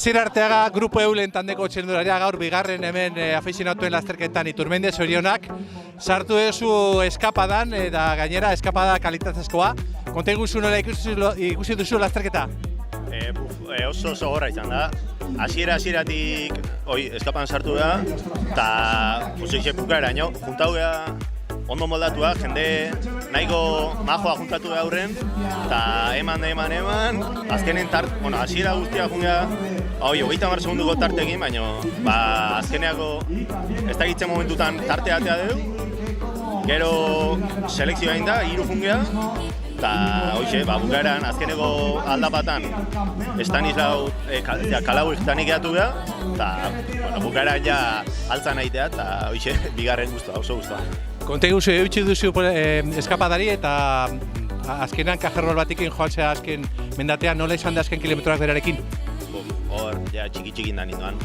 Asier Arteaga, Grupo Eulen taldeko txirrindularia, gaur bigarren hemen afizionatuen lasterketan Iturmendi, zorionak. Sartu duzu eskapadan eta gainera eskapada kalitatezkoa. Konta iguzu nola ikusi duzu lasterketa? Oso gogorra izan da. Hasieratik eskapan sartu da, eta posixe bukaeraino, juntatu da ondo moldatua, jende nahiko majoa juntatu da aurren, eta eman, azkenen hasiera guztia jungea, 30 segunduko tartekin, baina azkeneako ez dakitzen momentutan tarte atea dugu, gero selekzioa egin da, 3 jungea, eta bukaeran azkeneko aldapatan Estanislao Kalauik tanik gehiatu beha, eta bukaeran ja altzan aitea, eta bigarren guztua, oso guztua. Konta iguzu, eutxi duzu eskapadari eta azkenan kajerrol batikin joatzea azken mendatean, nola izan da azken kilometroak berarekin? Hor, ja txiki-txikin da ninduan.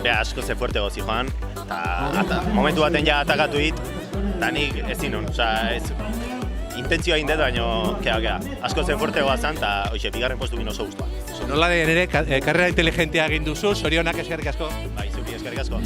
Bea asko ze fuerte gozi joan, eta momentu baten ja atakatu dit, eta nik ez zinun, intentzioa egin dut, baina asko zen fuerte goazan, eta bigarren postu gino oso guztua. Nola nire karrera inteligentea egin duzu, zorionak eskerrik asko. Bai, zuri eskerrik asko.